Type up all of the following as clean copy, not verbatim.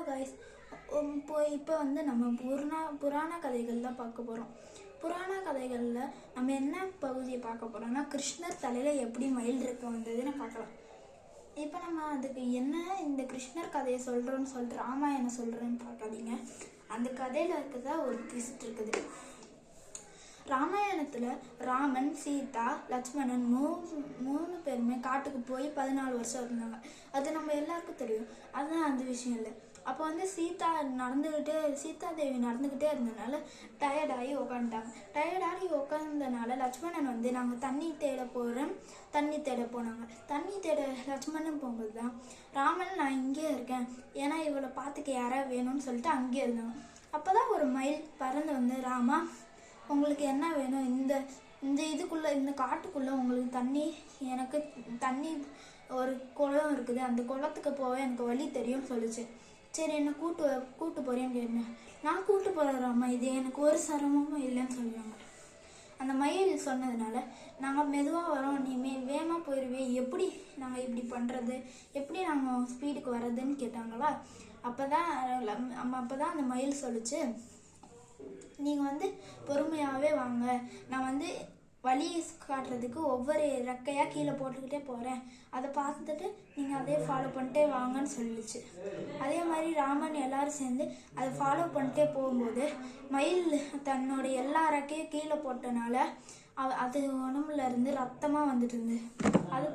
Guys, இப்போ வந்து நம்ம புராண கதைகள் தான் பார்க்க போகிறோம். புராண கதைகளில் நம்ம என்ன பகுதியை பார்க்க போகிறோம்னா, கிருஷ்ணர் தலையில் எப்படி மயில் இருக்க வந்ததுன்னு பார்க்கலாம். இப்போ நம்ம அதுக்கு என்ன இந்த கிருஷ்ணர் கதையை சொல்லிட்டு ராமாயணம் சொல்கிறேன்னு பார்க்காதீங்க. அந்த கதையில் இருக்கிறதா ஒரு ட்விஸ்ட் இருக்குது. ராமாயணத்தில் ராமன், சீதா, லட்சுமணன் மூணு பேருமே காட்டுக்கு போய் 14 வருஷம் இருந்தாங்க. அது நம்ம எல்லாருக்கும் தெரியும். அதுதான் அந்த விஷயம் இல்லை. அப்போ வந்து சீதா தேவி நடந்துக்கிட்டே இருந்தனால டயர்டாகி உட்காந்தனால லட்சுமணன் வந்து நாங்கள் தண்ணி தேட போனாங்க. தண்ணி தேட லட்சுமணன் போகும்போது தான் ராமன் நான் இங்கே இருக்கேன், ஏன்னா இவளை பார்த்துக்க யாராவது வேணும்னு சொல்லிட்டு அங்கேயே இருந்தாங்க. அப்போ தான் ஒரு மயில் பறந்து வந்து, ராமா உங்களுக்கு என்ன வேணும், இந்த காட்டுக்குள்ளே உங்களுக்கு எனக்கு தண்ணி ஒரு குளம் இருக்குது, அந்த குளத்துக்கு போக எனக்கு வழி தெரியும்னு சொல்லிச்சு. சரி, என்ன கூட்டு போகிறேன்னு கேட்டேன். நான் கூட்டு போகிறேன் ராமா, இது எனக்கு ஒரு சிரமமும் இல்லைன்னு சொல்லுவாங்க. அந்த மயில் சொன்னதுனால நாங்கள் மெதுவாக வரோம், நீ வேகமாக போயிடுவே, எப்படி நாங்கள் இப்படி பண்ணுறது, எப்படி நாங்கள் ஸ்பீடுக்கு வர்றதுன்னு கேட்டாங்களா. அப்போ தான் அந்த மயில் சொல்லிச்சு, நீங்கள் வந்து பொறுமையாகவே வாங்க, நான் வந்து வழி காட்டுறதுக்கு ஒவ்வொரு ரெக்கையாக கீழே போட்டுக்கிட்டே போகிறேன், அதை பார்த்துட்டு நீங்கள் அதே ஃபாலோ பண்ணிட்டே வாங்கன்னு சொல்லிச்சு. அதே மாதிரி ராமன் எல்லாரும் சேர்ந்து அதை ஃபாலோ பண்ணிட்டே போகும்போது மயில் தன்னோட எல்லா ரெக்கையும் கீழே போட்டனால அது உடம்புல இருந்து ரத்தமாக வந்துட்டு இருந்து. அதை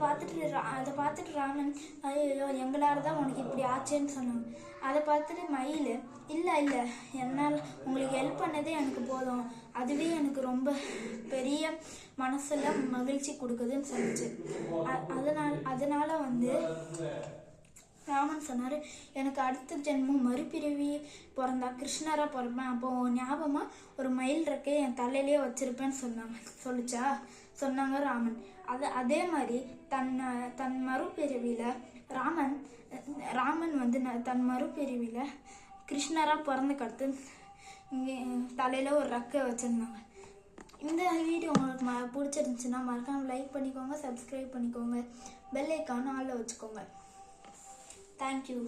பார்த்துட்டு ராமன், ஐயோ எங்களால் தான் உனக்கு இப்படி ஆச்சுன்னு சொன்னாங்க. அதை பார்த்துட்டு மயில், இல்லை என்னால் உங்களுக்கு ஹெல்ப் பண்ணதே எனக்கு போதும், அதுவே எனக்கு ரொம்ப பெரிய மனசில் மகிழ்ச்சி கொடுக்குதுன்னு சொல்லிச்சு. அதனால வந்து ராமன் சொன்னார், எனக்கு அடுத்த ஜென்மம் மறுபிறவி பிறந்தா கிருஷ்ணராக பிறப்பேன், அப்போ ஞாபகமாக ஒரு மயில் ரெக்கையை என் தலையிலே வச்சிருப்பேன்னு சொன்னாங்க ராமன். அதே மாதிரி தன் மறுபிறவியில் ராமன் வந்து தன் மறுபிறவியில் கிருஷ்ணராக பிறந்துக்கடுத்து இங்கே தலையில் ஒரு ரெக்கை வச்சுருந்தாங்க. இந்த வீடியோ உங்களுக்கு பிடிச்சிருந்துச்சுன்னா மறக்காமல் லைக் பண்ணிக்கோங்க, சப்ஸ்கிரைப் பண்ணிக்கோங்க, பெல் ஐக்கான் ஆல்ல வச்சுக்கோங்க. Thank you.